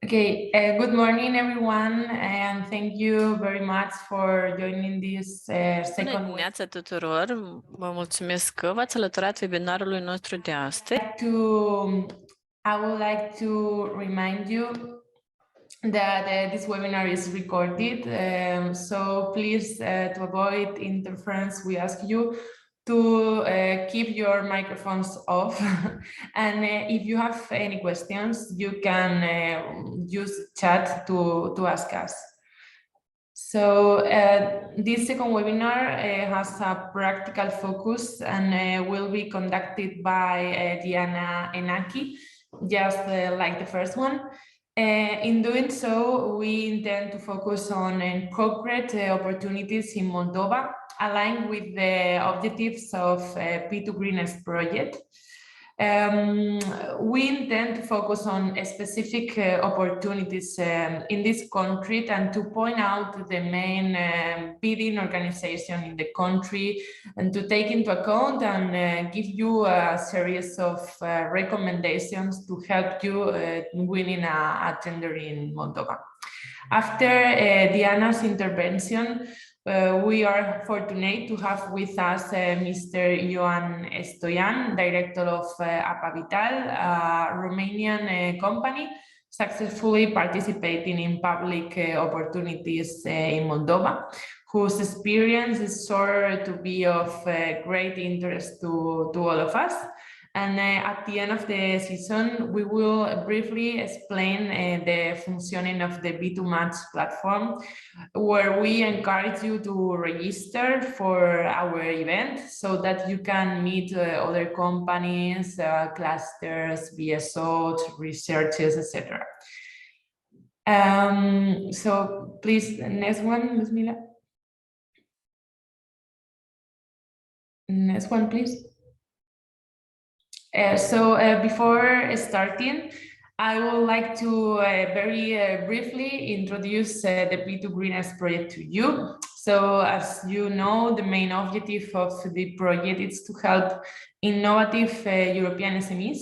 Okay, good morning everyone, and thank you very much for joining this Bună second week. dimineața tuturor! Vă mulțumesc că v-ați alăturat webinarului nostru de astăzi. I would like to remind you that this webinar is recorded, so please, to avoid interference, we ask you to keep your microphones off. And if you have any questions, you can use chat to ask us. So this second webinar has a practical focus and will be conducted by Diana Enaki, just like the first one. In doing so, we intend to focus on concrete opportunities in Moldova, aligned with the objectives of P2 Greenest project. We intend to focus on specific opportunities in this country and to point out the main bidding organization in the country and to take into account and give you a series of recommendations to help you winning a tender in Moldova. After Diana's intervention, we are fortunate to have with us Mr. Ioan Stoian, director of Apavital, a Romanian company successfully participating in public opportunities in Moldova, whose experience is sure to be of great interest to all of us. And at the end of the season, we will briefly explain the functioning of the B2Match platform, where we encourage you to register for our event so that you can meet other companies, clusters, BSOs, researchers, etc. So please, next one, Luzmila. Next one, please. Before starting, I would like to very briefly introduce the P2 Greenest project to you. So as you know, the main objective of the project is to help innovative European SMEs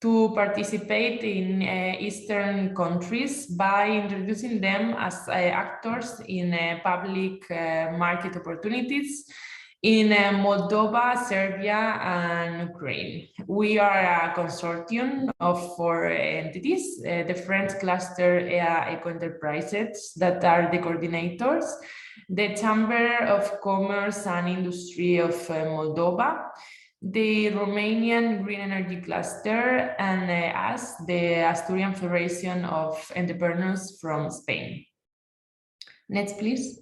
to participate in Eastern countries by introducing them as actors in public market opportunities in Moldova, Serbia, and Ukraine. We are a consortium of 4 entities, the French cluster éco-entreprises that are the coordinators, the Chamber of Commerce and Industry of Moldova, the Romanian Green Energy Cluster, and us, the Asturian Federation of Entrepreneurs from Spain. Next, please.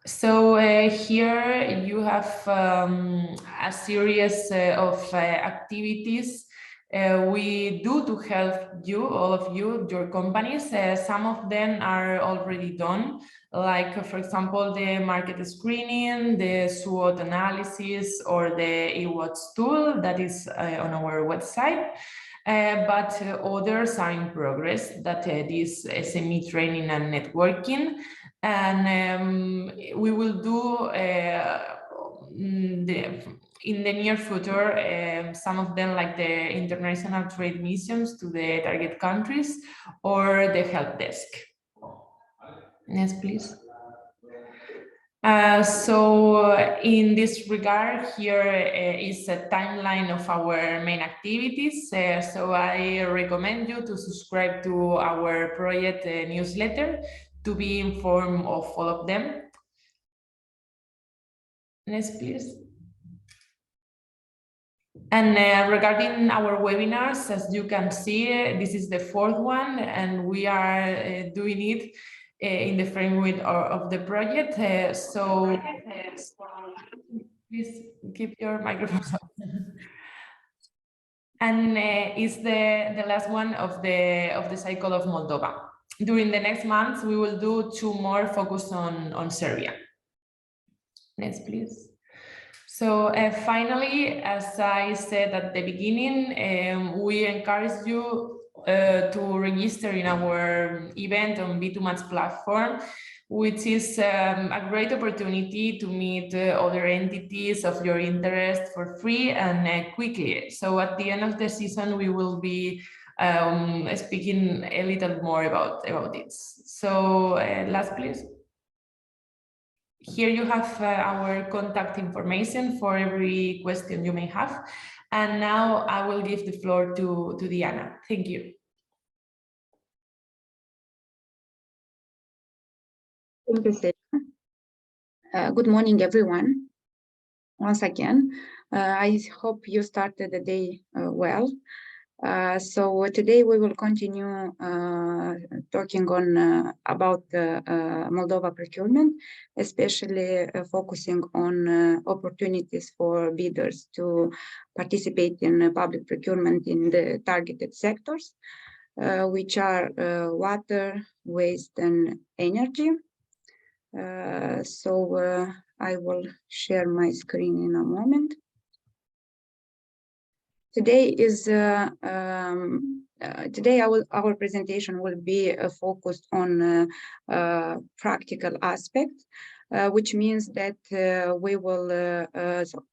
So here you have a series of activities we do to help you, all of you, your companies. Some of them are already done, like, for example, the market screening, the SWOT analysis, or the eWatch tool that is on our website. But others are in progress, that is SME training and networking. And we will do in the near future, some of them, like the international trade missions to the target countries or the help desk. Next, please. So in this regard, here is a timeline of our main activities. So I recommend you to subscribe to our project newsletter to be informed of all of them. Next, please. And regarding our webinars, as you can see, this is the 4th one, and we are doing it in the framework of the project. So please keep your microphone on. And it's the last one of the cycle of Moldova. During the next months, we will do 2 more focused on Serbia. Next, please. So finally, as I said at the beginning, we encourage you to register in our event on B2Match platform, which is a great opportunity to meet other entities of your interest for free and quickly. So at the end of the season, we will be speaking a little more about this. So last, please. Here you have our contact information for every question you may have. And now I will give the floor to Diana. Thank you. Thank you, Celia. Good morning, everyone. Once again, I hope you started the day well. So today we will continue talking on about Moldova procurement, especially focusing on opportunities for bidders to participate in public procurement in the targeted sectors, which are water, waste, and energy. So I will share my screen in a moment. Today our presentation will be focused on practical aspects, which means that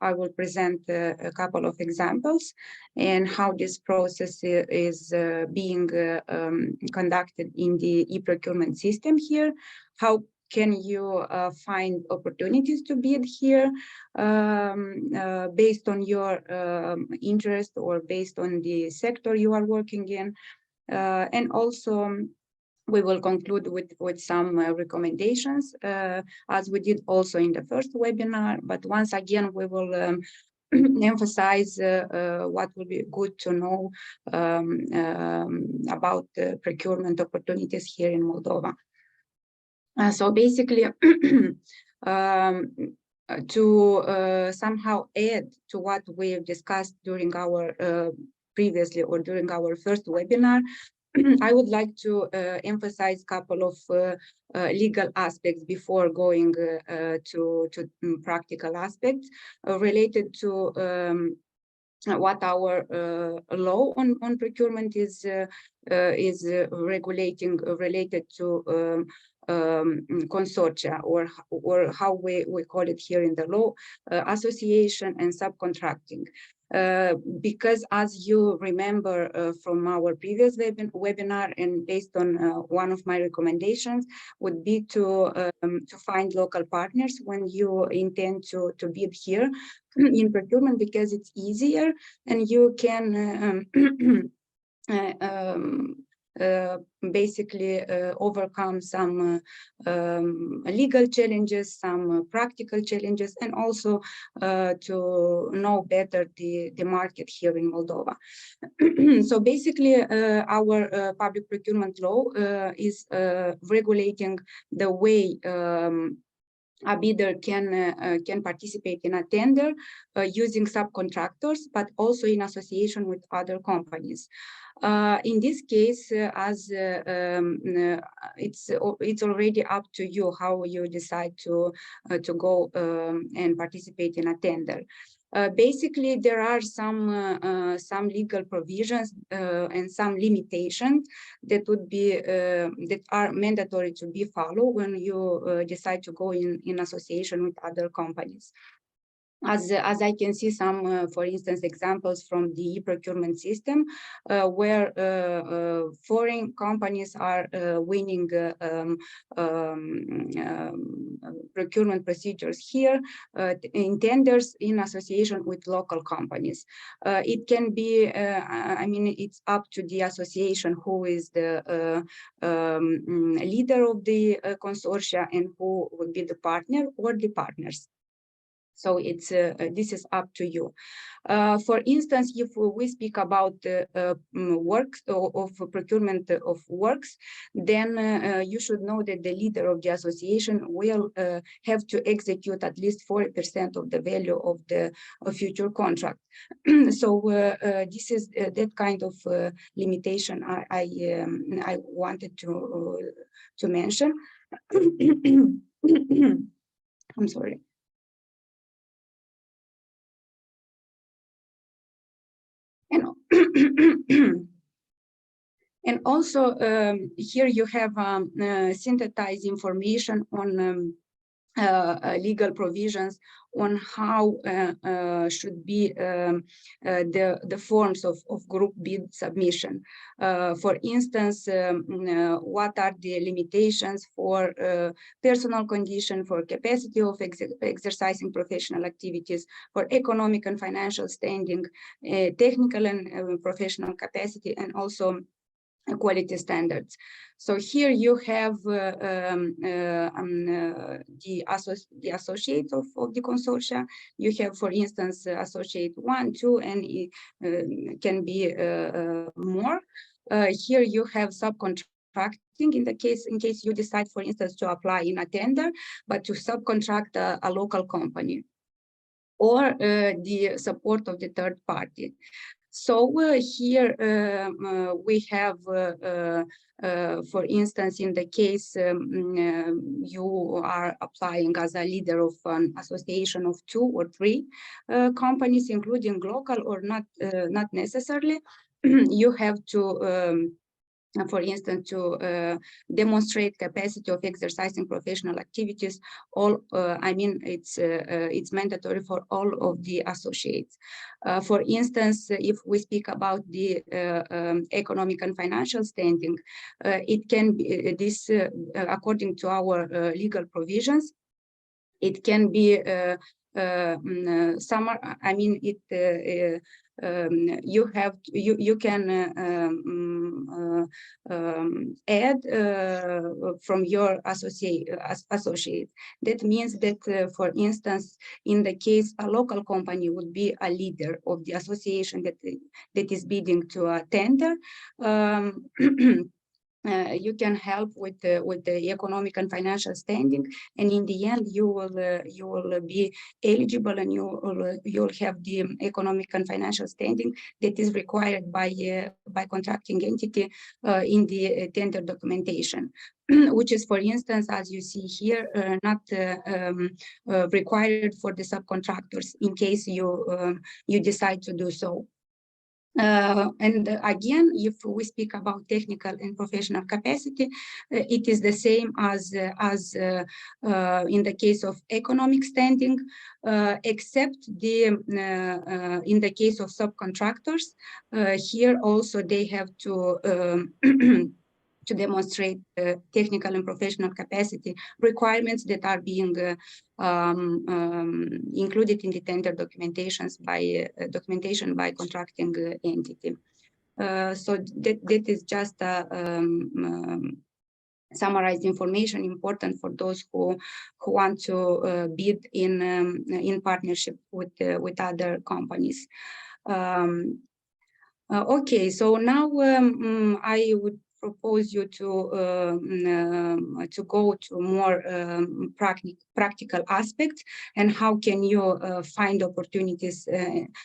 I will present a couple of examples and how this process is being conducted in the e-procurement system here. How can you find opportunities to bid here based on your interest or based on the sector you are working in? And also, we will conclude with some recommendations, as we did also in the first webinar. But once again, we will emphasize what will be good to know about procurement opportunities here in Moldova. So basically, to somehow add to what we have discussed during our previously or during our first webinar, I would like to emphasize a couple of legal aspects before going to practical aspects related to what our law on procurement is regulating related to consortia, or how we call it here in the law, association and subcontracting. Because as you remember from our previous webinar, and based on one of my recommendations would be to find local partners when you intend to bid here in procurement, because it's easier and you can basically overcome some legal challenges, some practical challenges, and also to know better the market here in Moldova. So basically, our public procurement law is regulating the way a bidder can participate in a tender using subcontractors, but also in association with other companies. In this case, as it's already up to you how you decide to go and participate in a tender. Basically, there are some legal provisions and some limitations that would be that are mandatory to be followed when you decide to go in association with other companies. As I can see some, for instance, examples from the procurement system, where foreign companies are winning procurement procedures here in tenders in association with local companies. It can be, I mean, it's up to the association who is the leader of the consortia and who would be the partner or the partners. So it's this is up to you. For instance, if we speak about works of procurement of works, then you should know that the leader of the association will have to execute at least 40% of the value of the future contract. So this is that kind of limitation I wanted to mention. I'm sorry. And also here you have synthesized information on legal provisions on how should be the forms of group bid submission. For instance, what are the limitations for personal condition, for capacity of exercising professional activities, for economic and financial standing, technical and professional capacity, and also quality standards. So here you have the associates of the consortia. You have, for instance, associate 1, 2, and it can be more. Here you have subcontracting in case you decide, for instance, to apply in a tender, but to subcontract a local company, or the support of the third party. So here we have, for instance, in the case you are applying as a leader of an association of 2 or 3 companies, including local or not necessarily, you have to for instance, to demonstrate capacity of exercising professional activities. All, I mean, it's mandatory for all of the associates. For instance, if we speak about the economic and financial standing, it can be this, according to our legal provisions, it can be some. I mean, it. You can add from your associate. That means that, for instance, in the case a local company would be a leader of the association that is bidding to a tender. You can help with the economic and financial standing, and in the end you will be eligible, and you'll have the economic and financial standing that is required by contracting entity in the tender documentation, which is, for instance, as you see here, not required for the subcontractors in case you decide to do so. And again, if we speak about technical and professional capacity, it is the same as in the case of economic standing, except in the case of subcontractors. Here also they have to to demonstrate technical and professional capacity requirements that are being included in the tender documentation by contracting entity. So that is just summarized information important for those who want to bid in partnership with other companies. Okay, so now I would propose you to go to more practical aspects, and how can you find opportunities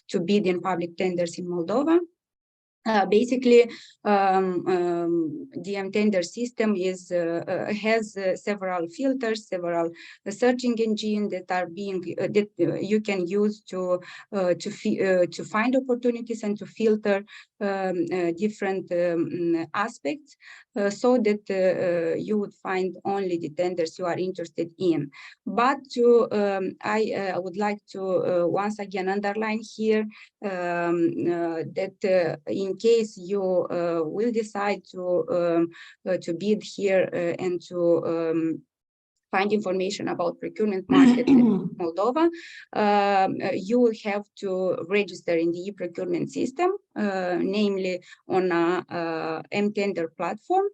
to bid in public tenders in Moldova. Basically, the tender system has several filters, several searching engines that are that you can use to find opportunities and to filter different aspects, so that you would find only the tenders you are interested in. But I would like to once again underline here that in case you will decide to bid here and to find information about procurement market in Moldova, you will have to register in the e-procurement system, namely on a mTender platform.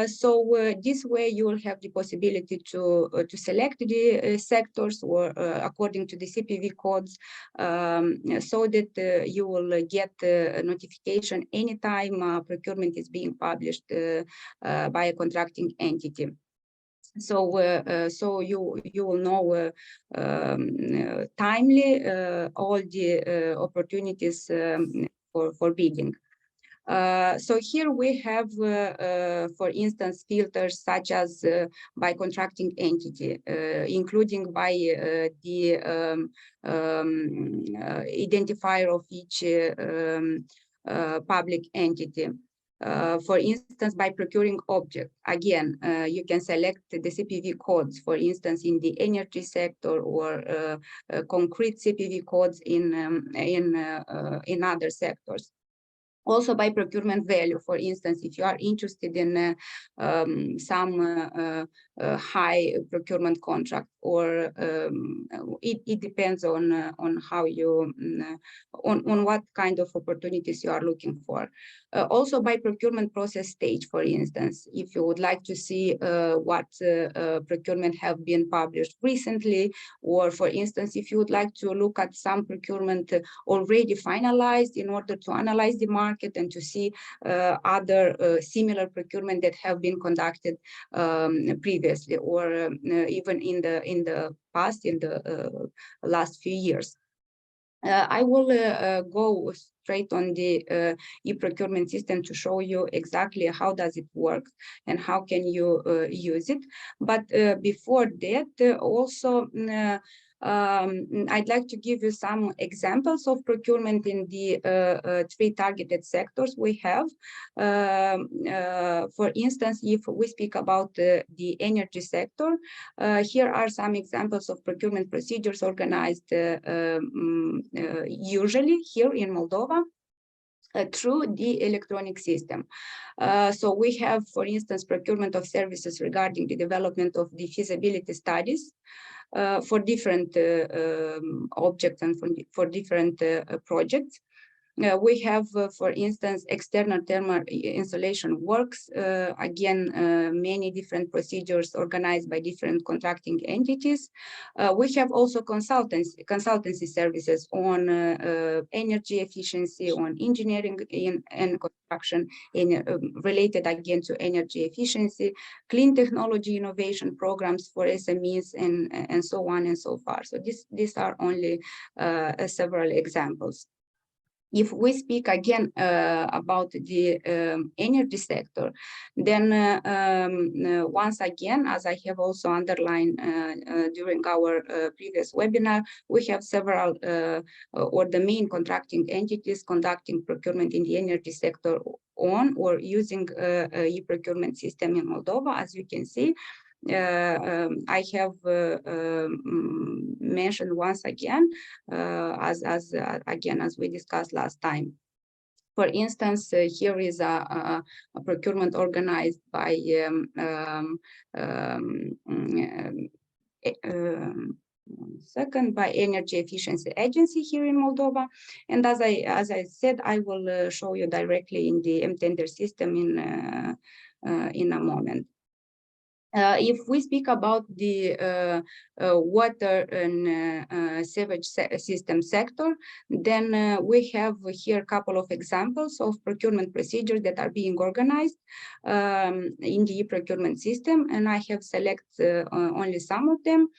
So this way you will have the possibility to select the sectors or according to the CPV codes, so that you will get a notification anytime procurement is being published by a contracting entity. So so you will know timely all the opportunities for bidding. So here we have, for instance, filters such as by contracting entity, including by the identifier of each public entity. For instance, by procuring object, again, you can select the CPV codes, for instance, in the energy sector, or concrete CPV codes in other sectors. Also by procurement value, for instance, if you are interested in some high procurement contract, or it depends on how you on what kind of opportunities you are looking for. Also by procurement process stage, for instance, if you would like to see what procurement have been published recently, or for instance, if you would like to look at some procurement already finalized in order to analyze the market and to see other similar procurement that have been conducted previously, or even in the past, in the last few years. I will go straight on the e-procurement system to show you exactly how does it work and how can you use it. But before that, also I'd like to give you some examples of procurement in the three targeted sectors we have. For instance, if we speak about the energy sector, here are some examples of procurement procedures organized usually here in Moldova through the electronic system. So we have, for instance, procurement of services regarding the development of the feasibility studies for different objects and for different projects. We have, for instance, external thermal insulation works, again, many different procedures organized by different contracting entities. We have also consultancy services on energy efficiency, on engineering and construction, related again to energy efficiency, clean technology innovation programs for SMEs, and so on and so far. So these are only several examples. If we speak again about the energy sector, then once again, as I have also underlined during our previous webinar, we have several or the main contracting entities conducting procurement in the energy sector on or using a e-procurement system in Moldova, as you can see. I have mentioned once again, as we discussed last time. For instance, here is a procurement organized by by Energy Efficiency Agency here in Moldova, and as I said, I will show you directly in the M-Tender system in a moment. If we speak about the water and sewage system sector, then we have here a couple of examples of procurement procedures that are being organized in the e-procurement system, and I have selected only some of them.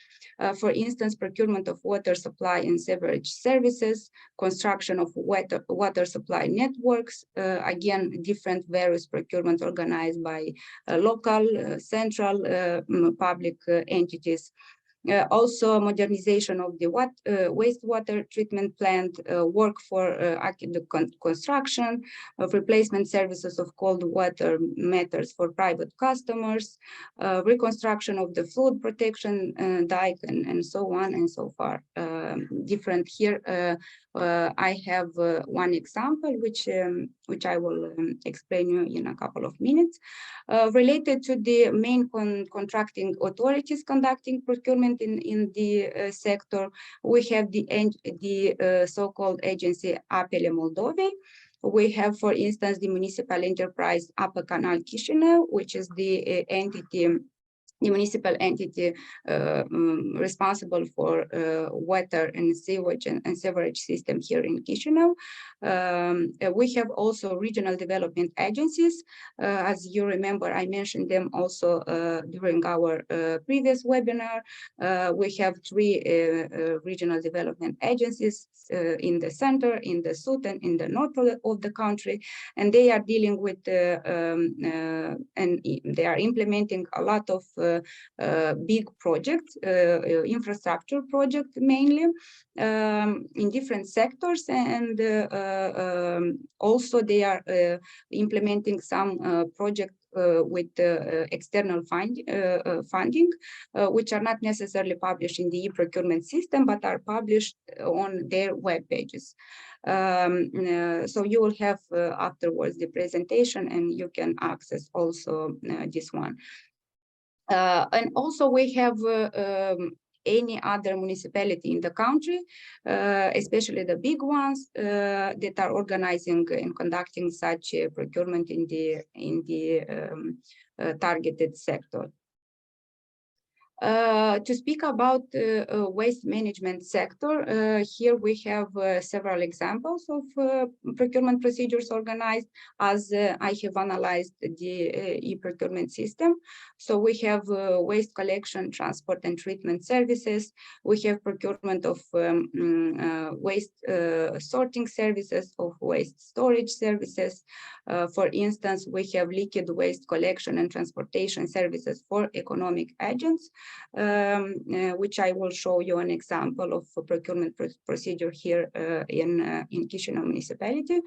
For instance, procurement of water supply and sewerage services, construction of water supply networks, again, different various procurement organized by local, central, public entities. Also modernization of the wastewater treatment plant, work for the construction of replacement services of cold water meters for private customers, reconstruction of the flood protection dike, and so on and so far. Different here. I have one example which I will explain you in a couple of minutes, related to the main contracting authorities conducting procurement in the sector. We have the so-called agency Apele Moldovei. We have, for instance, the municipal enterprise Apă Canal Chișinău, which is the municipal entity responsible for water and sewage and sewerage system here in Chișinău. We have also regional development agencies. As you remember, I mentioned them also during our previous webinar. We have three regional development agencies in the center, in the south, and in the north of the country, and they are dealing with and they are implementing a lot of big projects, infrastructure projects mainly, in different sectors, and also they are implementing some projects with external funding, which are not necessarily published in the e-procurement system, but are published on their web pages. So you will have afterwards the presentation, and you can access also this one. And also we have any other municipality in the country, especially the big ones that are organizing and conducting such procurement in the targeted sector. To speak about waste management sector, here we have several examples of procurement procedures organized as I have analyzed the e-procurement system. So we have waste collection, transport and treatment services. We have procurement of waste sorting services, of waste storage services. For instance, we have liquid waste collection and transportation services for economic agents. Which I will show you an example of a procurement procedure here in Chisinau municipality.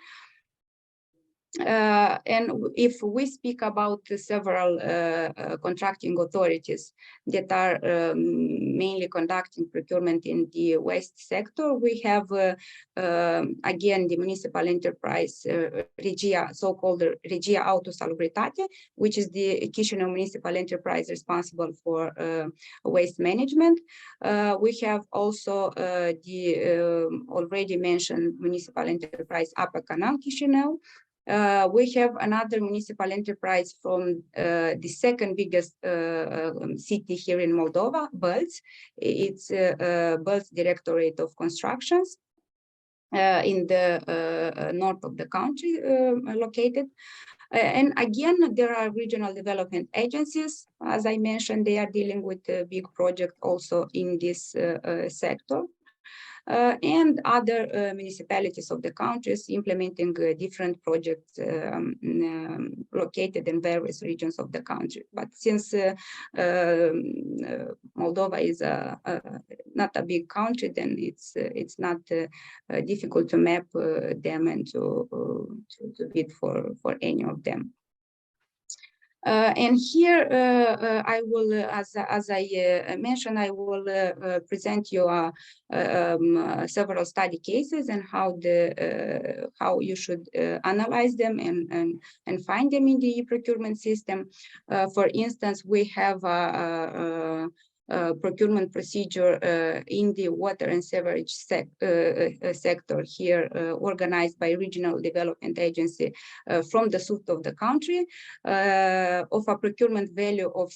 And if we speak about several contracting authorities that are mainly conducting procurement in the waste sector, we have again the municipal enterprise Regia, so-called Regia Autosalubritate, which is the Chisinau municipal enterprise responsible for waste management. We have also the already mentioned municipal enterprise Apa Canal Chisinau. We have another municipal enterprise from the second biggest city here in Moldova, Bălți. It's Bălți Directorate of Constructions in the north of the country located. And again, there are regional development agencies. As I mentioned, they are dealing with big projects also in this sector. And other municipalities of the countries implementing different projects located in various regions of the country. But since Moldova is not a big country, then it's not difficult to map them and to bid for any of them. And here I will, as I mentioned, I will present you several study cases and how you should analyze them and find them in the e-procurement system. For instance, we have procurement procedure in the water and sewerage sector here, organized by Regional Development Agency from the south of the country, of a procurement value of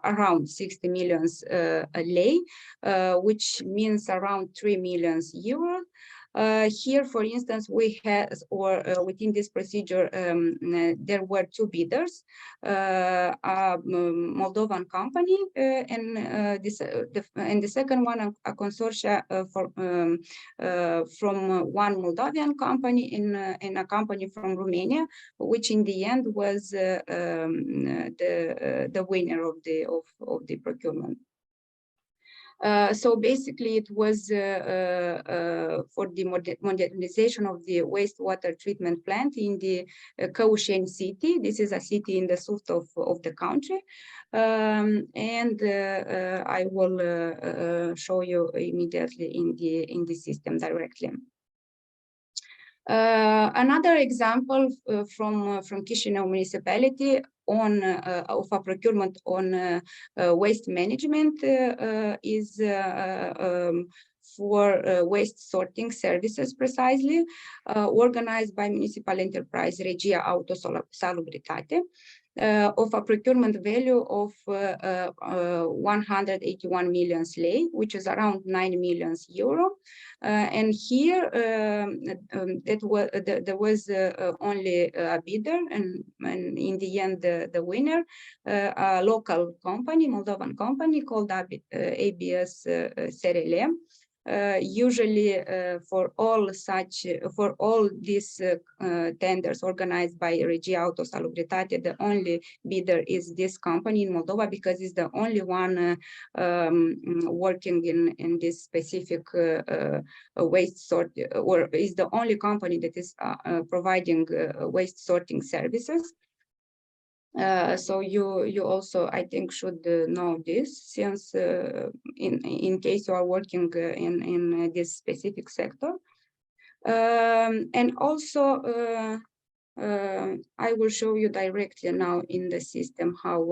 around 60 million lei, which means around 3 million euros. Here, for instance, we had, or within this procedure, there were two bidders, a Moldovan company, and the second one, a consortia from one Moldovan company and a company from Romania, which in the end was the winner of the procurement. So basically, it was for the modernization of the wastewater treatment plant in the Căușeni city. This is a city in the south of the country. And I will show you immediately in the system directly. Another example from Chisinau municipality of a procurement on waste management is for waste sorting services, precisely, organized by municipal enterprise Regia Autosalubritate, of a procurement value of 181 million lei, which is around 9 million euro. And here there was only a bidder, and in the end the winner, a local company, Moldovan company called ABS SRL. usually for all these tenders organized by Regia Auto Salubritate, the only bidder is this company in Moldova, because it's the only one working in this specific waste sort, or is the only company that is providing waste sorting services. So you also, I think, should know this, since in case you are working in this specific sector. And also I will show you directly now in the system how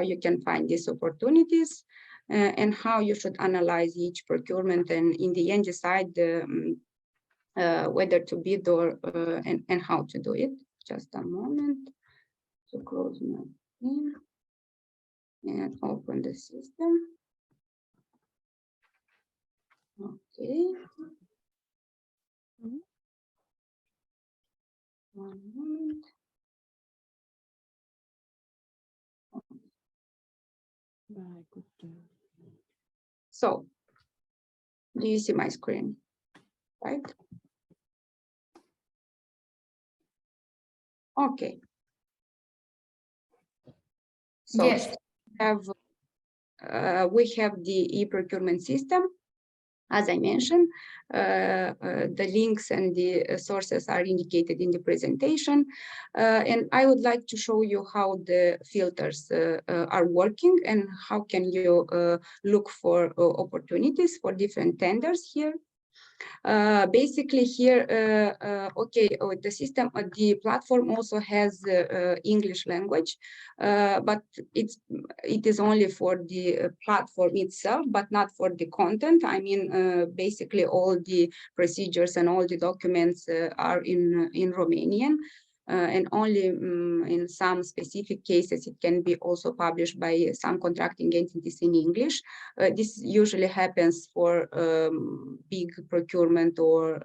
you can find these opportunities and how you should analyze each procurement, and in the end decide whether to bid or and how to do it. Just a moment to close my screen and open the system. Okay. One moment. So, do you see my screen? Right? Okay. So Yes. we have the e-procurement system. As I mentioned, the links and the sources are indicated in the presentation. And I would like to show you how the filters are working and how can you look for opportunities for different tenders here. Basically here, the system, the platform also has English language, but it is only for the platform itself, but not for the content. I mean, basically all the procedures and all the documents are in Romanian. And only in some specific cases it can be also published by some contracting entities in English. This usually happens for big procurement or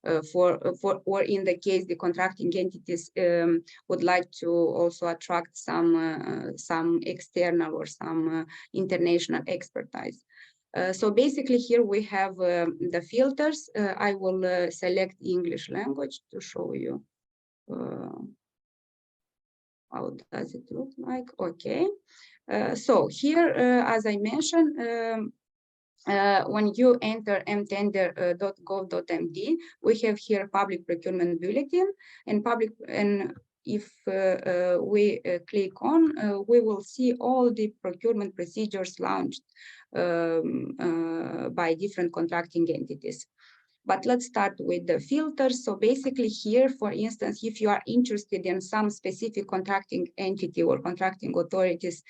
in the case the contracting entities would like to also attract some external or some international expertise. So basically here we have the filters. I will select English language to show you how does it look like. Okay, so here, as I mentioned, when you enter mtender.gov.md, we have here public procurement bulletin, and if we click on, we will see all the procurement procedures launched by different contracting entities. But let's start with the filters. So basically here, for instance, if you are interested in some specific contracting entity or contracting authorities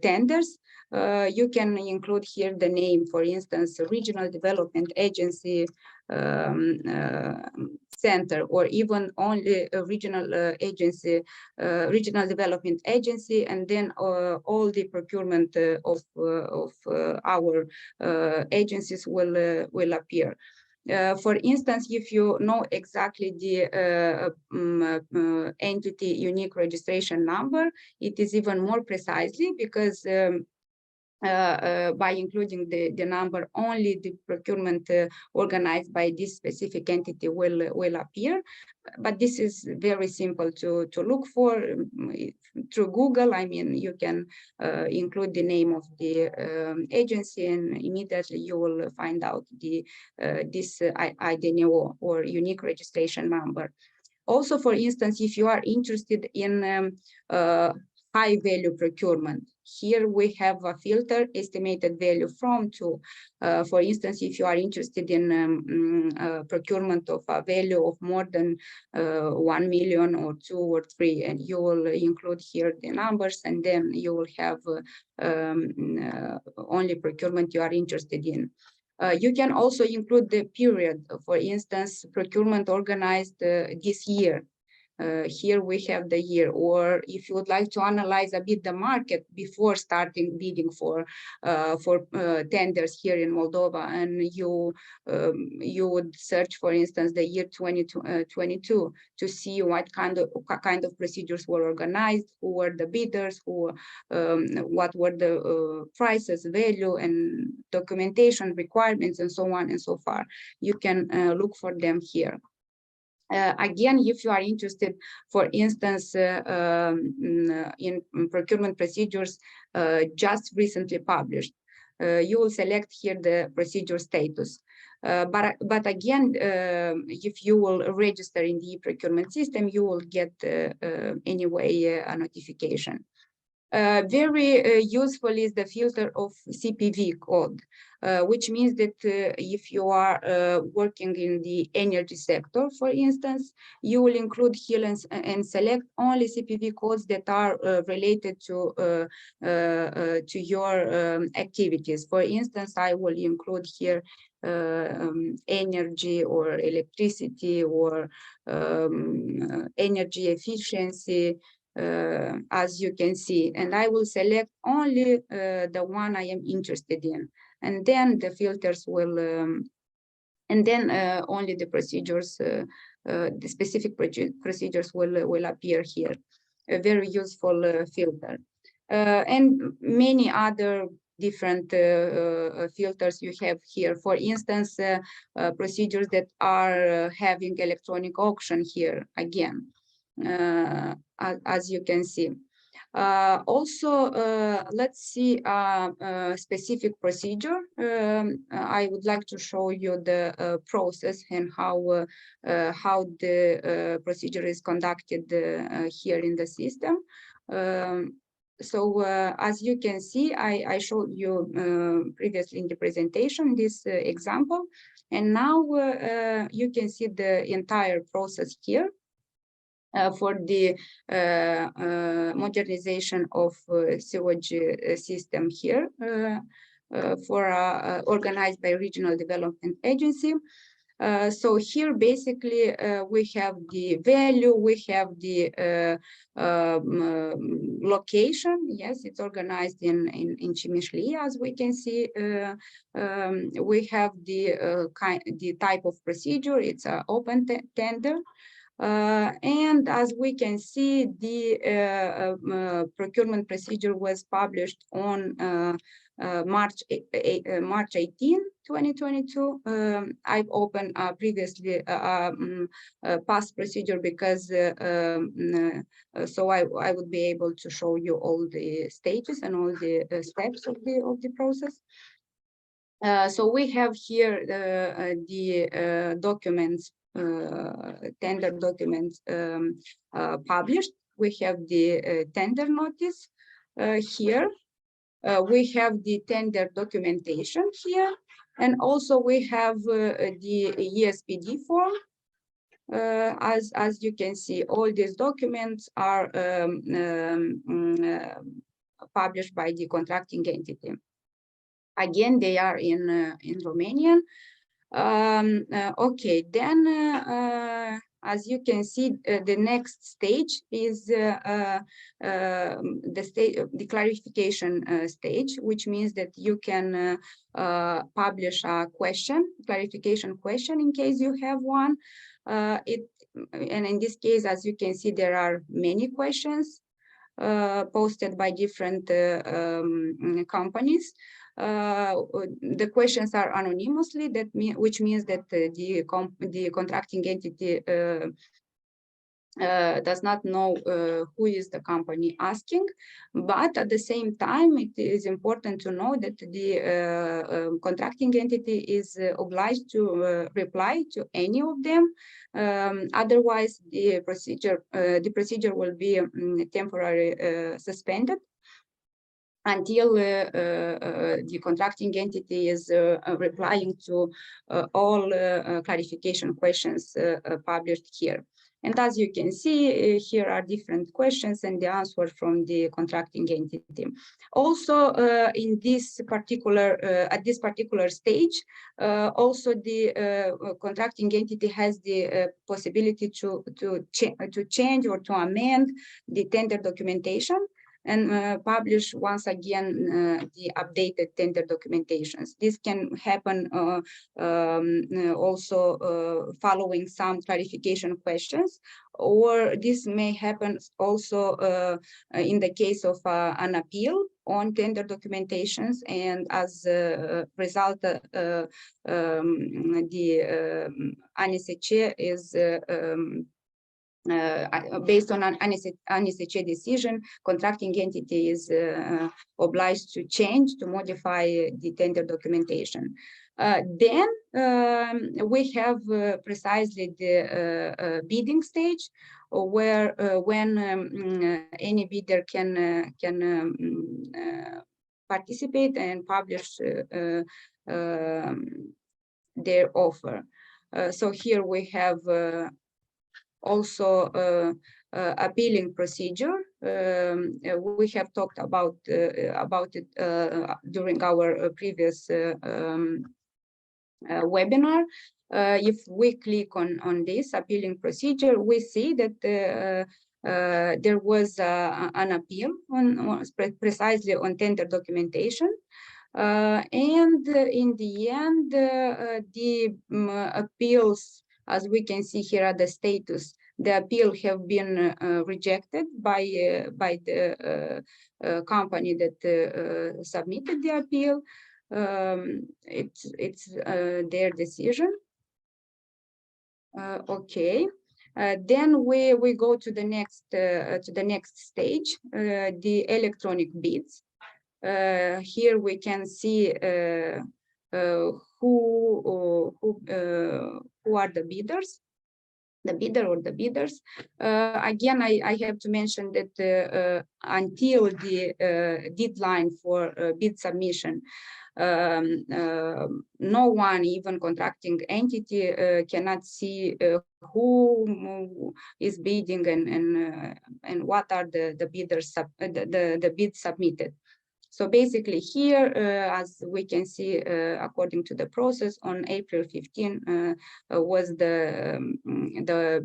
tenders, you can include here the name, for instance, Regional Development Agency Center, or even only a regional agency, Regional Development Agency, and then all the procurement of our agencies will appear. For instance, if you know exactly the entity unique registration number, it is even more precisely, because by including the number, only the procurement organized by this specific entity will appear. But this is very simple to look for through Google. I mean, you can include the name of the agency, and immediately you will find out this IDNO or unique registration number. Also, for instance, if you are interested in high value procurement, here we have a filter, estimated value from to. For instance, if you are interested in procurement of a value of more than 1 million or 2 or 3, and you will include here the numbers, and then you will have only procurement you are interested in. You can also include the period, for instance, procurement organized this year. Here we have the year, or if you would like to analyze a bit the market before starting bidding for tenders here in Moldova, and you would search, for instance, the year 2022 to see what kind of procedures were organized, who were the bidders, what were the prices, value, and documentation requirements, and so on and so far. You can look for them here. Again, if you are interested, for instance, in procurement procedures just recently published, you will select here the procedure status. But again, if you will register in the e-procurement system, you will get anyway a notification. Very useful is the filter of CPV code, which means that if you are working in the energy sector, for instance, you will include here and select only CPV codes that are related to your activities. For instance, I will include here energy or electricity or energy efficiency, as you can see, and I will select only the one I am interested in, and then the filters will, and then only the procedures, the specific procedures will appear here. A very useful filter, and many other different filters you have here. For instance, procedures that are having electronic auction here again. As you can see. Also, let's see a specific procedure. I would like to show you the process and how the procedure is conducted here in the system. So as you can see, I showed you previously in the presentation this example, and now you can see the entire process here. For the modernization of sewage system here, organized by Regional Development Agency. So here basically we have the value, we have the location. Yes, it's organized in Cimișli, as we can see. We have the type of procedure. It's an open tender. And as we can see, the procurement procedure was published on March 18, 2022. I've opened previously past procedure because so I would be able to show you all the stages and all the steps of the process. So we have here the documents. Tender documents published. We have the tender notice here. We have the tender documentation here, and also we have the ESPD form. As you can see, all these documents are published by the contracting entity. Again, they are in Romanian. Okay, then as you can see, the next stage is the clarification stage, which means that you can publish a clarification question in case you have one. And in this case, as you can see, there are many questions posted by different companies. The questions are anonymously, which means that the contracting entity does not know who is the company asking, but at the same time, it is important to know that the contracting entity is obliged to reply to any of them. Otherwise, the procedure will be temporarily suspended until the contracting entity is replying to all clarification questions published here. And as you can see, here are different questions and the answer from the contracting entity. Also, in this particular at this particular stage, also the contracting entity has the possibility to change or to amend the tender documentation and publish once again the updated tender documentations. This can happen also following some clarification questions, or this may happen also in the case of an appeal on tender documentations, and as a result, the ANSC is based on an ANSC decision, contracting entity is obliged to change, to modify the tender documentation. Then we have precisely the bidding stage, where when any bidder can participate and publish their offer. So here we have also a billing procedure. We have talked about it during our previous webinar. If we click on this appealing procedure, we see that there was an appeal on precisely on tender documentation. And in the end, the appeals, as we can see here at the status, the appeal have been rejected by the company that submitted the appeal. It's their decision. Okay. Then we go to the next stage, the electronic bids. Here we can see who are the bidders, the bidder or the bidders. Again, I have to mention that until the deadline for bid submission, no one, even contracting entity, cannot see who is bidding and what are the bidders the bids submitted. So basically here, as we can see, according to the process, on April 15 was the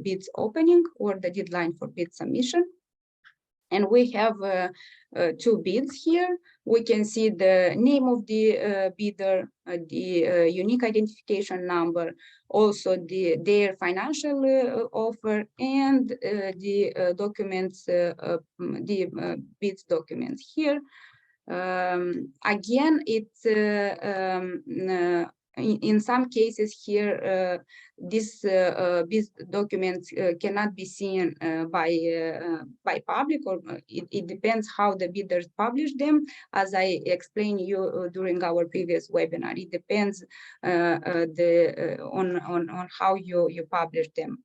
bids opening or the deadline for bid submission. And we have two bids here. We can see the name of the bidder, the unique identification number, also their financial offer, and the documents, the bids documents here. Again, it's in some cases here, these documents cannot be seen by public, or it depends how the bidders publish them. As I explained you during our previous webinar, it depends on how you publish them.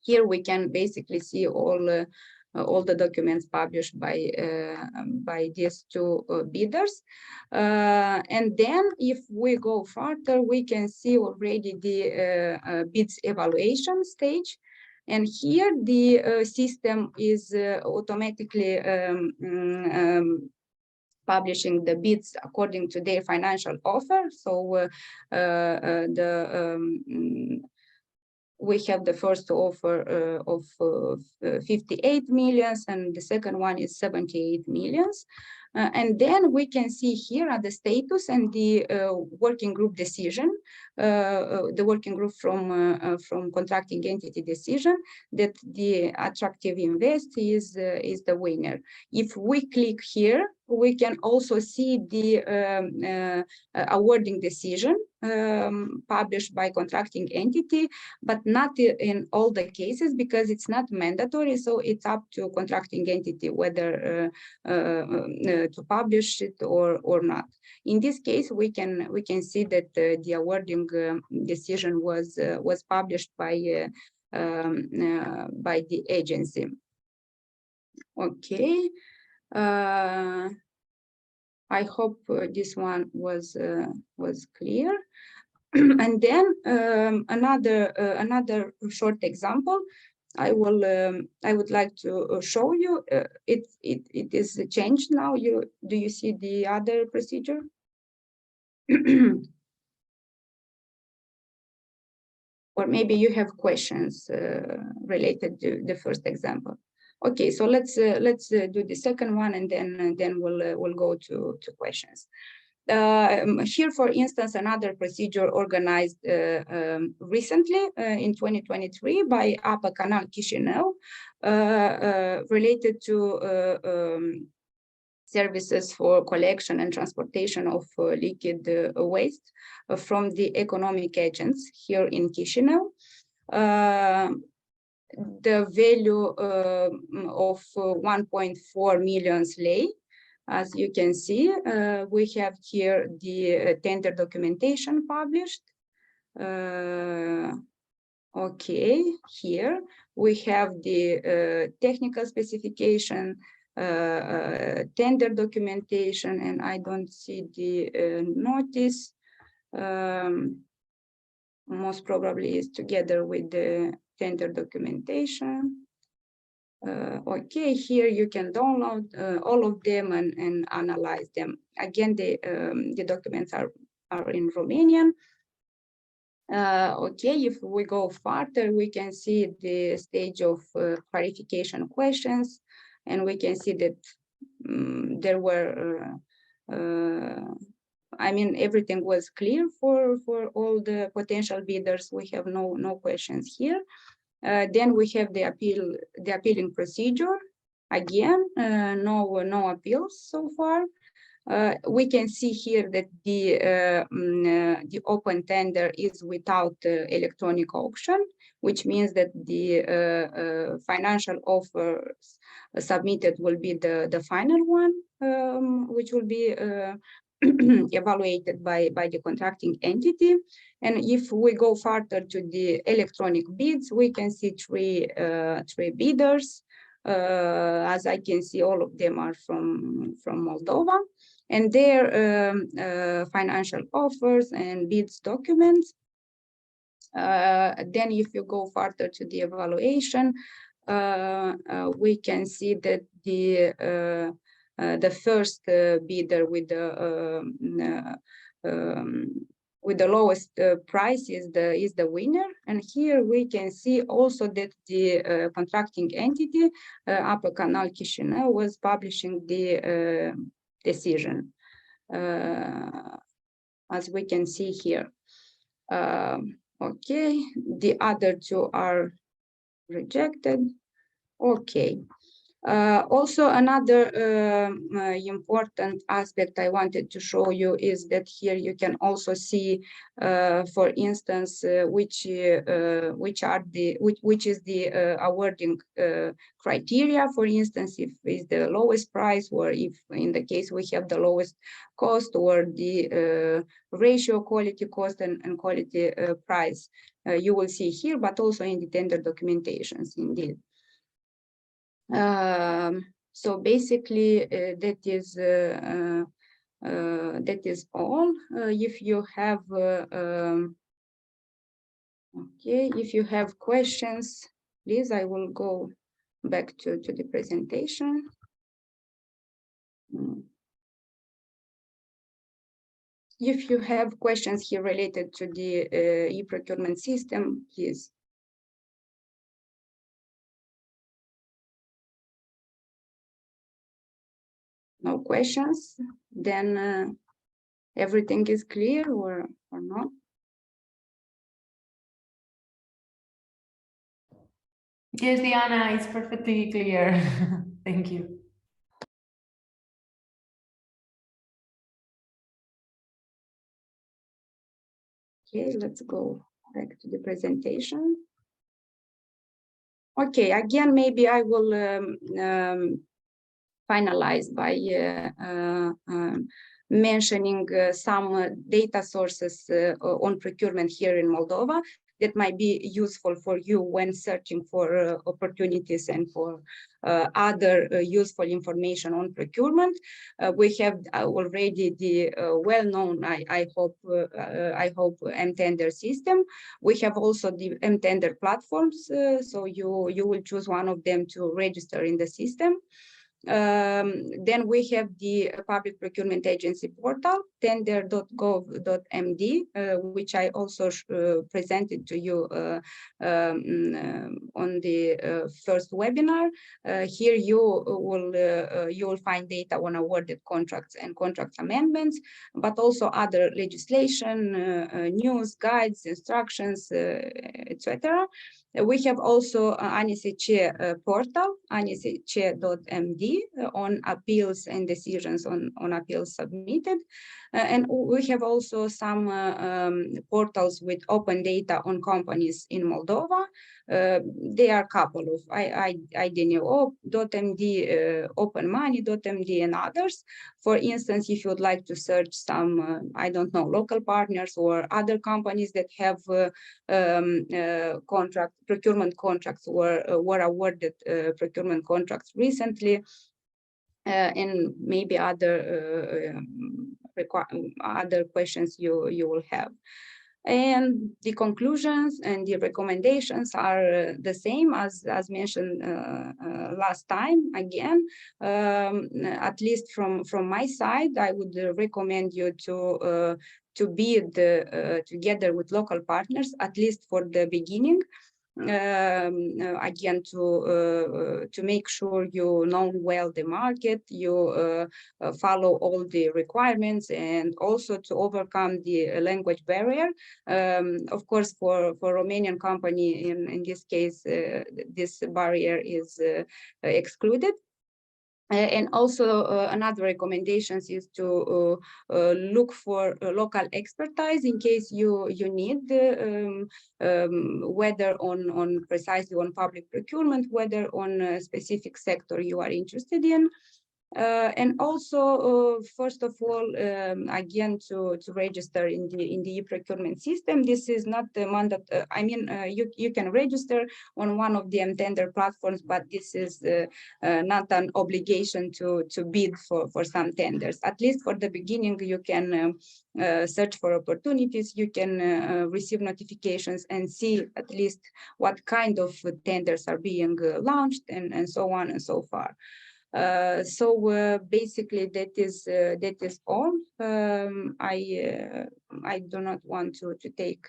Here we can basically see all the documents published by these two bidders. And then if we go further, we can see already the bids evaluation stage. And here the system is automatically publishing the bids according to their financial offer. So we have the first offer of 58 millions, and the second one is 78 millions. And then we can see here at the status and the working group decision, the working group from contracting entity decision, that the attractive invest is the winner. If we click here, we can also see the awarding decision published by contracting entity, but not in all the cases because it's not mandatory. So it's up to contracting entity whether to publish it or not. In this case, we can see that the awarding decision was published by the agency. Okay. I hope this one was clear. And then another short example I would like to show you. It is changed now. Do you see the other procedure? Or maybe you have questions related to the first example. Okay, so let's do the second one, and then we'll go to questions. Here, for instance, another procedure organized recently in 2023 by APA Canal Chișinău, related to services for collection and transportation of liquid waste from the economic agents here in Chișinău. The value of 1.4 million lei. As you can see, we have here the tender documentation published. Okay, here we have the technical specification, tender documentation, and I don't see the notice. Most probably is together with the tender documentation. Okay, here you can download all of them and analyze them. Again, the documents are in Romanian. Okay, if we go further, we can see the stage of clarification questions, and we can see that there were, I mean, everything was clear for all the potential bidders. We have no questions here. Then we have the appealing procedure. Again, no appeals so far. We can see here that the open tender is without electronic auction, which means that the financial offers submitted will be the final one, which will be evaluated by the contracting entity. And if we go further to the electronic bids, we can see three bidders. As I can see, all of them are from Moldova, and their financial offers and bids documents. Then if you go further to the evaluation, we can see that the first bidder with the lowest price is the winner. And here we can see also that the contracting entity, APA Canal Chișinău, was publishing the decision, as we can see here. Okay, the other two are rejected. Okay. Also, another important aspect I wanted to show you is that here you can also see, for instance, which is the awarding criteria. For instance, if it's the lowest price, or if in the case we have the lowest cost, or the ratio quality cost and quality price, you will see here, but also in the tender documentations indeed. So basically, that is all. If you have okay, if you have questions, please, I will go back to the presentation. If you have questions here related to the e-procurement system, please. No questions, then everything is clear, or not? Yes, Diana, it's perfectly clear. Thank you. Okay, let's go back to the presentation. Okay, again, maybe I will finalize by mentioning some data sources on procurement here in Moldova. that might be useful for you when searching for opportunities and for other useful information on procurement. We have already the well-known, I hope, mTender system. We have also the mTender platforms, so you will choose one of them to register in the system. Then we have the Public Procurement Agency portal, tender.gov.md, which I also presented to you on the first webinar. Here you will find data on awarded contracts and contract amendments, but also other legislation, news, guides, instructions, etc. We have also ANICE portal, anice.md, on appeals and decisions on appeals submitted. And we have also some portals with open data on companies in Moldova. There are a couple of IDNO.md, openmoney.md, and others. For instance, if you would like to search some, I don't know, local partners or other companies that have procurement contracts or were awarded procurement contracts recently, and maybe other questions you will have. And the conclusions and the recommendations are the same as mentioned last time. Again, at least from my side, I would recommend you to bid together with local partners, at least for the beginning. Again, to make sure you know well the market, you follow all the requirements, and also to overcome the language barrier. Of course, for Romanian company, in this case, this barrier is excluded. And also another recommendations is to look for local expertise in case you need, whether on precisely on public procurement, whether on a specific sector you are interested in. And also, first of all, again, to register in the e-procurement system. This is not the mandate. I mean, you can register on one of the mTender platforms, but this is not an obligation to bid for some tenders. At least for the beginning, you can search for opportunities. You can receive notifications and see at least what kind of tenders are being launched, and so on and so far. So basically that is all. I do not want to take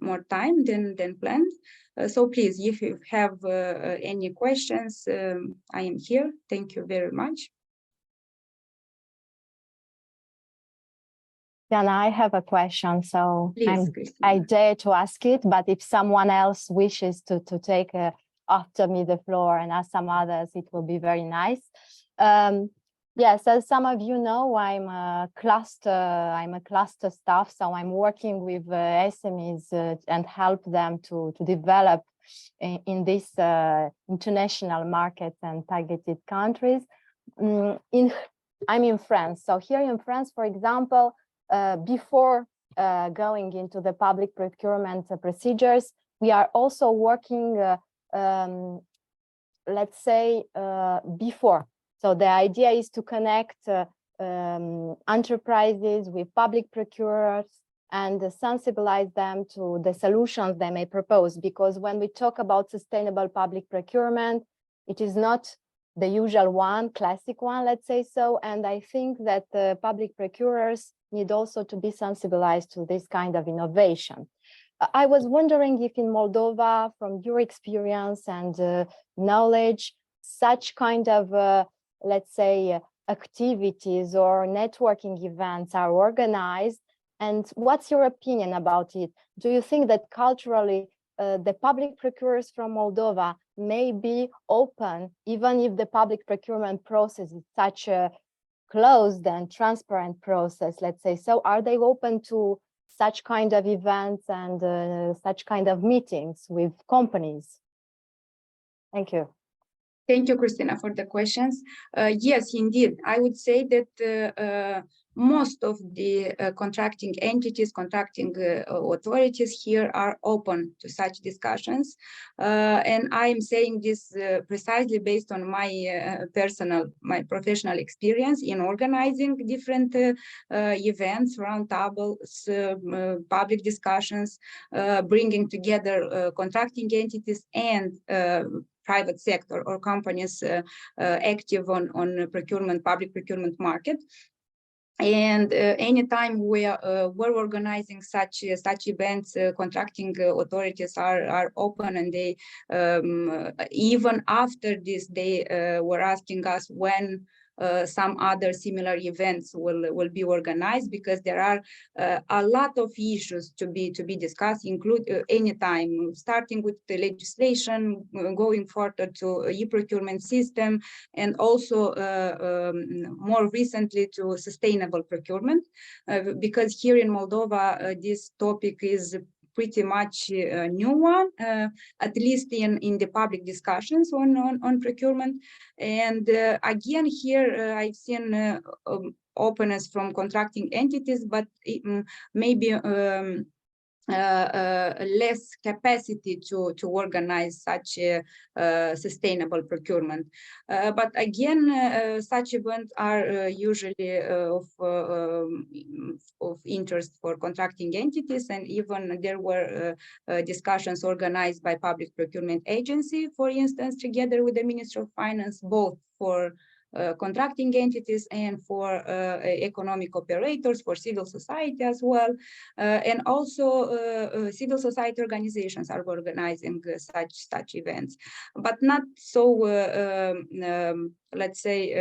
more time than planned. So please, if you have any questions, I am here. Thank you very much. Diana, I have a question, so Please, I dare to ask it, but if someone else wishes to take after me the floor and ask some others, it will be very nice. Yes, as some of you know, I'm a cluster staff, so I'm working with SMEs and help them to develop in this international markets and targeted countries. I'm in France, so here in France, for example, before going into the public procurement procedures, we are also working let's say before. So the idea is to connect enterprises with public procurers and sensibilize them to the solutions they may propose. Because when we talk about sustainable public procurement, it is not the usual one, classic one, let's say so. And I think that the public procurers need also to be sensibilized to this kind of innovation. I was wondering if in Moldova, from your experience and knowledge, such kind of, let's say, activities or networking events are organized, and what's your opinion about it? Do you think that culturally the public procurers from Moldova may be open, even if the public procurement process is such a closed and transparent process, let's say so? Are they open to such kind of events and such kind of meetings with companies? Thank you. Thank you, Christina, for the questions. Yes, indeed, I would say that most of the contracting entities, contracting authorities here are open to such discussions. And I am saying this precisely based on my professional experience in organizing different events, roundtables, public discussions, bringing together contracting entities and private sector or companies active on procurement, public procurement market. And anytime we're organizing such events, contracting authorities are open, and they even after this they were asking us when some other similar events will be organized, because there are a lot of issues to be discussed, include anytime, starting with the legislation, going further to e-procurement system, and also more recently to sustainable procurement, because here in Moldova this topic is pretty much a new one, at least in the public discussions on procurement. And again, here I've seen openness from contracting entities, but maybe less capacity to organize such a sustainable procurement. But again, such events are usually of interest for contracting entities, and even there were discussions organized by Public Procurement Agency, for instance, together with the Ministry of Finance, both for contracting entities and for economic operators, for civil society as well, and also civil society organizations are organizing such events, but not so let's say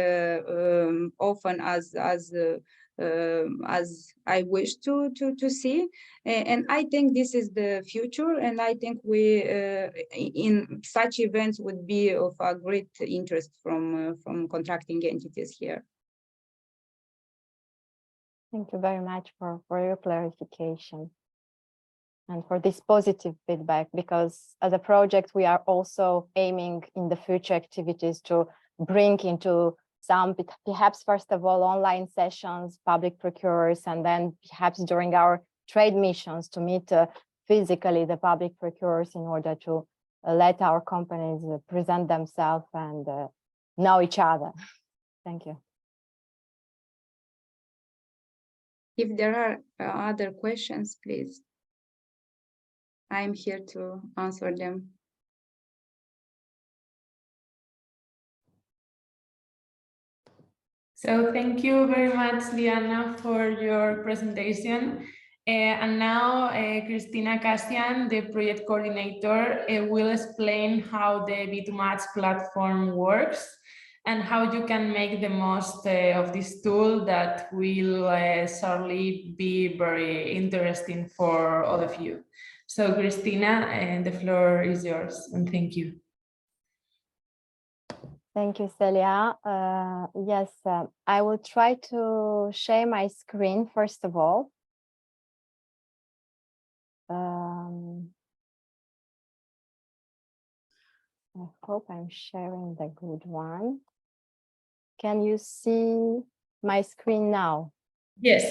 often as I wish to see. And I think this is the future, and I think we in such events would be of a great interest from contracting entities here. Thank you very much for your clarification and for this positive feedback, because as a project we are also aiming in the future activities to bring into some, perhaps first of all, online sessions, public procurers, and then perhaps during our trade missions to meet physically the public procurers in order to let our companies present themselves and know each other. Thank you. If there are other questions, please. I'm here to answer them. So thank you very much, Liana, for your presentation. And now Christina Cassian, the project coordinator, will explain how the B2Match platform works and how you can make the most of this tool that will certainly be very interesting for all of you. So Christina, the floor is yours, and thank you. Thank you, Celia. Yes, I will try to share my screen first of all. I hope I'm sharing the good one. Can you see my screen now? Yes.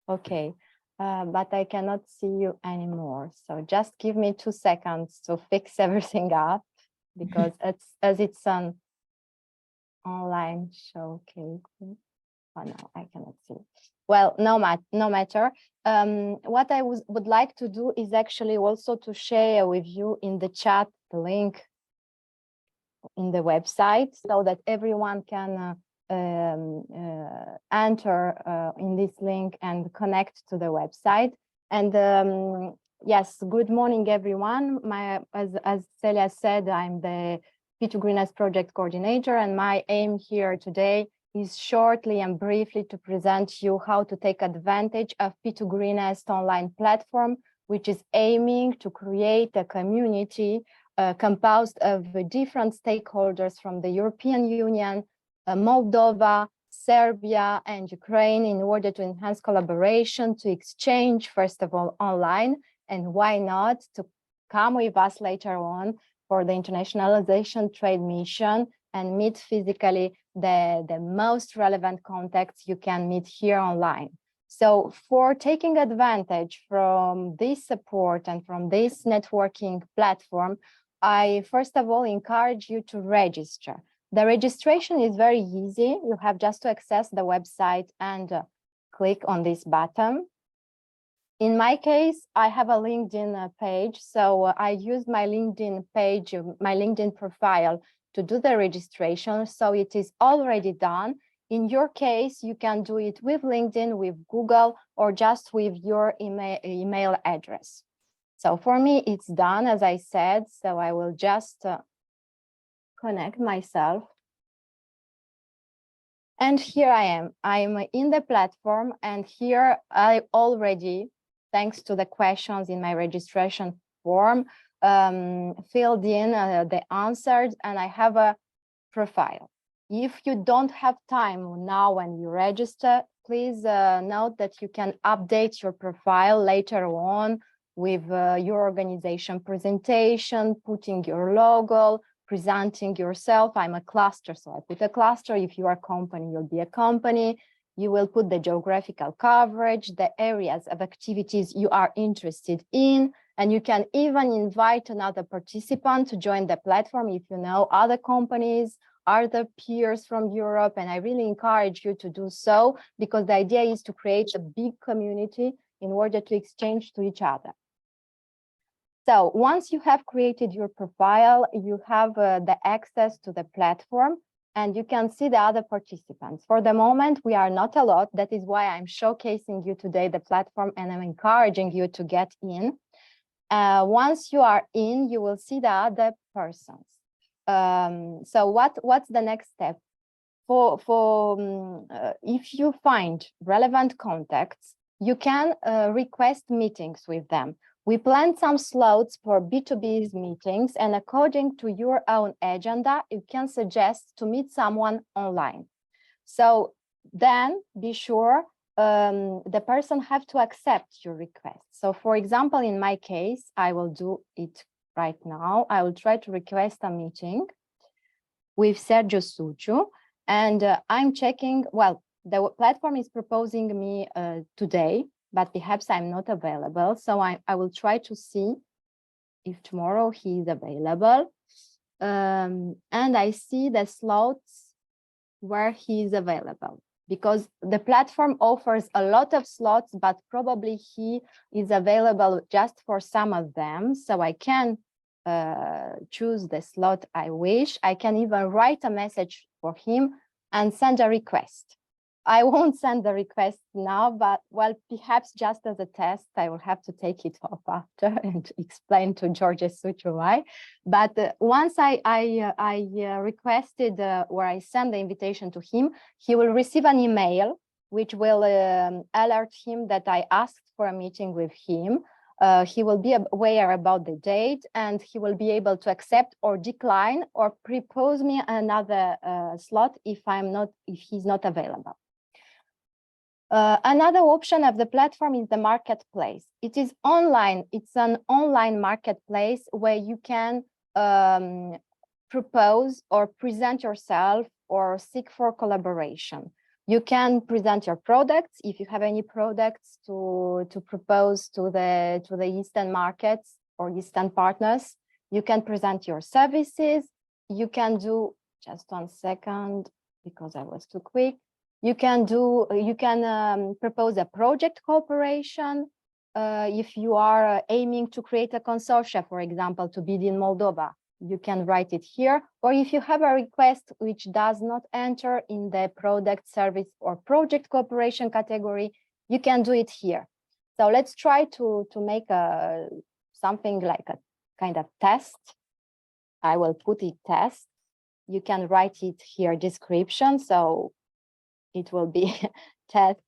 Okay, but I cannot see you anymore. So just give me 2 seconds to fix everything up, because it's an online showcase. Oh no, I cannot see. Well, no matter. What I would like to do is actually also to share with you in the chat the link in the website, so that everyone can enter in this link and connect to the website. And yes, good morning, everyone. As Celia said, I'm the P2Greenest project coordinator, and my aim here today is shortly and briefly to present you how to take advantage of P2Greenest online platform, which is aiming to create a community composed of different stakeholders from the European Union, Moldova, Serbia, and Ukraine, in order to enhance collaboration, to exchange, first of all, online, and why not, to come with us later on for the internationalization trade mission and meet physically the most relevant contacts you can meet here online. So for taking advantage from this support and from this networking platform, I first of all encourage you to register. The registration is very easy. You have just to access the website and click on this button. In my case, I have a LinkedIn page, so I use my LinkedIn page, my LinkedIn profile to do the registration, so it is already done. In your case, you can do it with LinkedIn, with Google, or just with your email address. So for me, it's done, as I said, so I will just connect myself. And here I am. I'm in the platform, and here I already, thanks to the questions in my registration form, filled in the answers, and I have a profile. If you don't have time now when you register, please note that you can update your profile later on with your organization presentation, putting your logo, presenting yourself. I'm a cluster, so I put a cluster. If you are a company, you'll be a company. You will put the geographical coverage, the areas of activities you are interested in, and you can even invite another participant to join the platform if you know other companies, other peers from Europe, and I really encourage you to do so, because the idea is to create a big community in order to exchange to each other. So once you have created your profile, you have the access to the platform, and you can see the other participants. For the moment, we are not a lot. That is why I'm showcasing you today the platform, and I'm encouraging you to get in. Once you are in, you will see the other persons. So what's the next step? If you find relevant contacts, you can request meetings with them. We plan some slots for B2B meetings, and according to your own agenda, you can suggest to meet someone online. So then be sure the person have to accept your request. So for example, in my case, I will do it right now. I will try to request a meeting with Sergio Suciu, and I'm checking, well, the platform is proposing me today, but perhaps I'm not available. So I will try to see if tomorrow he is available. And I see the slots where he is available, because the platform offers a lot of slots, but probably he is available just for some of them. So I can choose the slot I wish. I can even write a message for him and send a request. I won't send the request now, but well, perhaps just as a test, I will have to take it off after and explain to George Suciu why. But once I requested or I send the invitation to him, he will receive an email which will alert him that I asked for a meeting with him. He will be aware about the date, and he will be able to accept or decline or propose me another slot if he's not available. Another option of the platform is the marketplace. It is online. It's an online marketplace where you can propose or present yourself or seek for collaboration. You can present your products if you have any products to propose to the Eastern markets or Eastern partners. You can present your services. You can do, just 1 second, because I was too quick. You can propose a project cooperation if you are aiming to create a consortia, for example, to bid in Moldova. You can write it here, or if you have a request which does not enter in the product, service, or project cooperation category, you can do it here. So let's try to make something like a kind of test. I will put it test. You can write it here, description. So it will be test.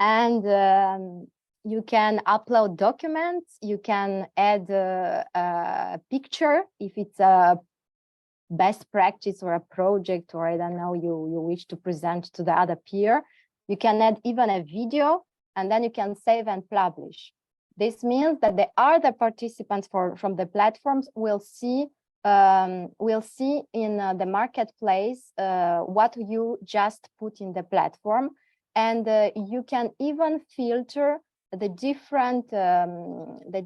And you can upload documents. You can add a picture if it's a best practice or a project, or I don't know, you wish to present to the other peer. You can add even a video, and then you can save and publish. This means that the other participants from the platforms will see in the marketplace what you just put in the platform, and you can even filter the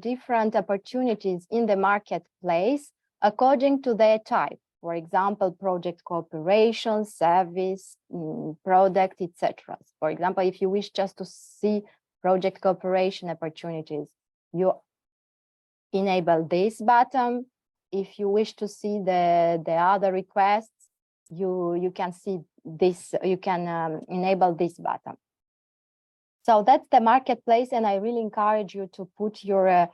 different opportunities in the marketplace according to their type. For example, project cooperation, service, product, etc. For example, if you wish just to see project cooperation opportunities, you enable this button. If you wish to see the other requests, you can see this, you can enable this button. So that's the marketplace, and I really encourage you to put your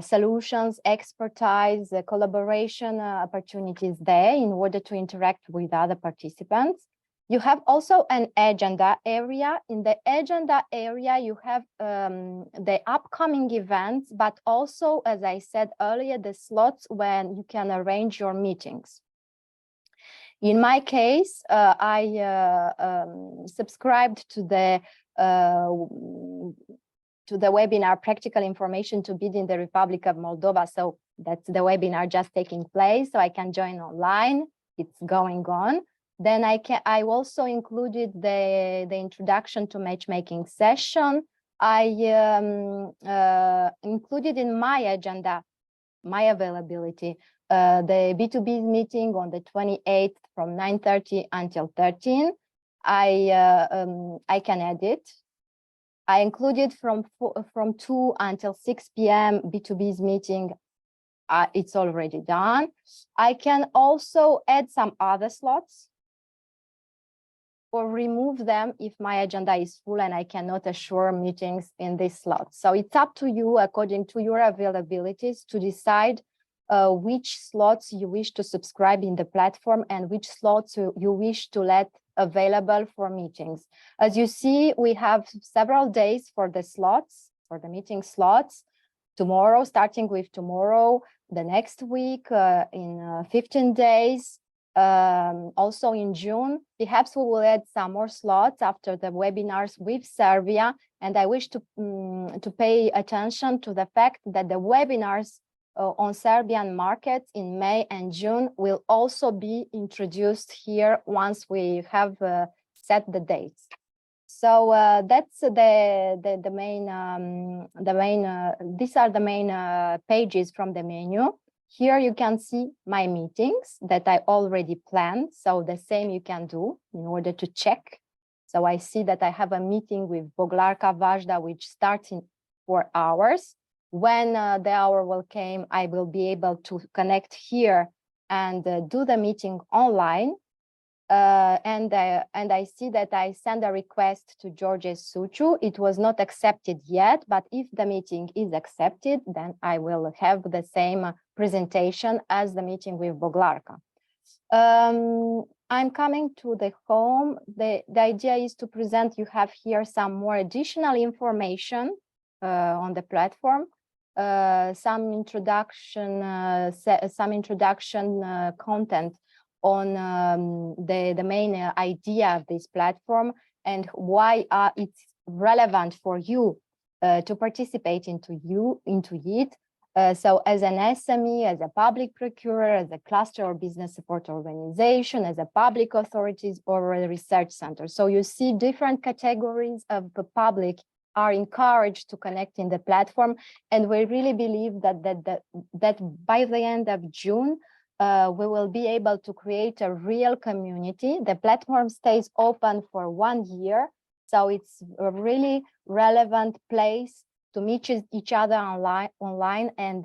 solutions, expertise, collaboration opportunities there in order to interact with other participants. You have also an agenda area. In the agenda area, you have the upcoming events, but also, as I said earlier, the slots when you can arrange your meetings. In my case, I subscribed to the webinar Practical Information to Bid in the Republic of Moldova. So that's the webinar just taking place, so I can join online. It's going on. Then I also included the introduction to matchmaking session. I included in my agenda, my availability, the B2B meeting on the 28th from 9:30 until 13. I can edit. I included from 2 until 6 p.m. B2B's meeting. It's already done. I can also add some other slots or remove them if my agenda is full and I cannot assure meetings in this slot. So it's up to you, according to your availabilities, to decide which slots you wish to subscribe in the platform and which slots you wish to let available for meetings. As you see, we have several days for the slots, for the meeting slots. Tomorrow, starting with tomorrow, the next week, in 15 days, also in June. Perhaps we will add some more slots after the webinars with Serbia. And I wish to pay attention to the fact that the webinars on Serbian markets in May and June will also be introduced here once we have set the dates. So that's the main. These are the main pages from the menu. Here you can see my meetings that I already planned. So the same you can do in order to check. So I see that I have a meeting with Boglarka Vajda, which starts in 4 hours. When the hour will come, I will be able to connect here and do the meeting online. And I see that I send a request to George Suciu. It was not accepted yet, but if the meeting is accepted, then I will have the same presentation as the meeting with Boglarka. I'm coming to the home. The idea is to present, you have here some more additional information on the platform, some introduction content on the main idea of this platform and why it's relevant for you to participate into it. So as an SME, as a public procurer, as a cluster or business support organization, as a public authorities or a research center. So you see different categories of the public are encouraged to connect in the platform. And we really believe that by the end of June, we will be able to create a real community. The platform stays open for 1 year. So it's a really relevant place to meet each other online. And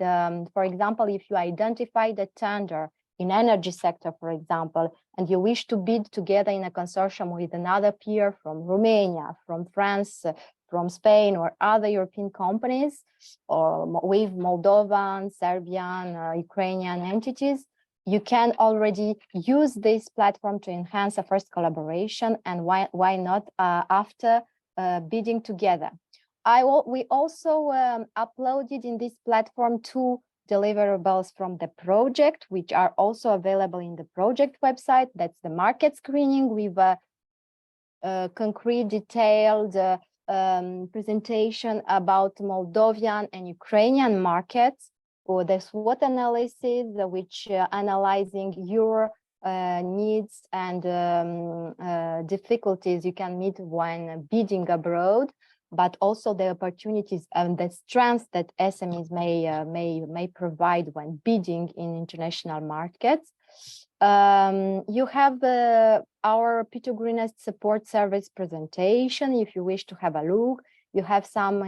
for example, if you identify the tender in energy sector, for example, and you wish to bid together in a consortium with another peer from Romania, from France, from Spain or other European companies, or with Moldovan, Serbian, Ukrainian entities, you can already use this platform to enhance a first collaboration, and why not after bidding together. We also uploaded in this platform 2 deliverables from the project, which are also available in the project website. That's the market screening with a concrete, detailed presentation about Moldovan and Ukrainian markets, or the SWOT analysis, which analyzing your needs and difficulties you can meet when bidding abroad, but also the opportunities and the strengths that SMEs may provide when bidding in international markets. You have our P2 Greenest support service presentation. If you wish to have a look, you have some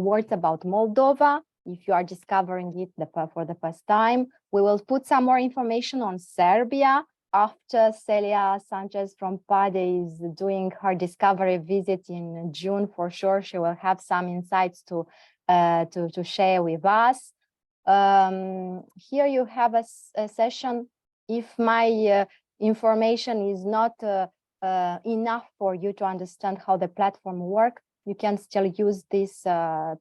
words about Moldova. If you are discovering it for the first time, we will put some more information on Serbia after Celia Sanchez from PADE is doing her discovery visit in June. For sure, she will have some insights to share with us. Here you have a session. If my information is not enough for you to understand how the platform works, you can still use this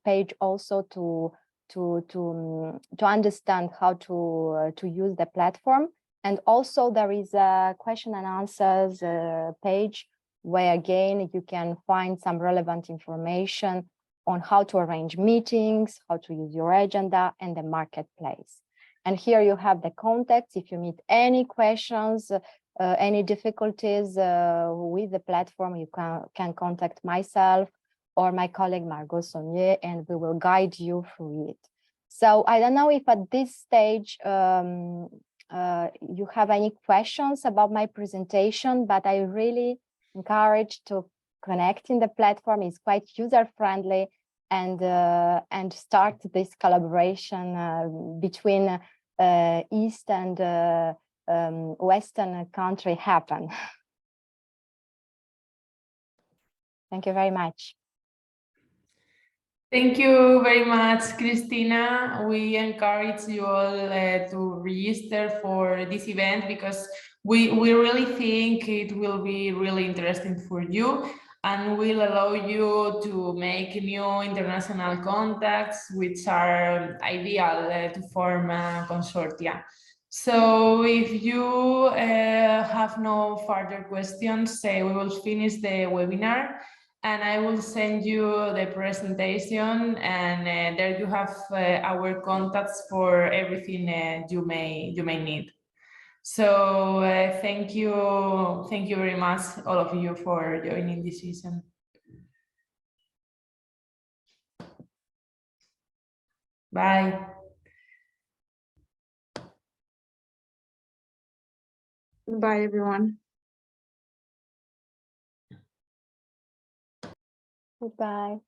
page also to understand how to use the platform. And also there is a question and answers page where again you can find some relevant information on how to arrange meetings, how to use your agenda, and the marketplace. And here you have the contacts. If you meet any questions, any difficulties with the platform, you can contact myself or my colleague Margot Sommier, and we will guide you through it. So I don't know if at this stage you have any questions about my presentation, but I really encourage to connect in the platform. It's quite user-friendly, and start this collaboration between East and Western country happen. Thank you very much. Thank you very much, Christina. We encourage you all to register for this event because we really think it will be really interesting for you and will allow you to make new international contacts, which are ideal to form a consortia. So if you have no further questions, we will finish the webinar. And I will send you the presentation, and there you have our contacts for everything you may need. So thank you very much, all of you, for joining this season. Bye. Bye, everyone. Goodbye.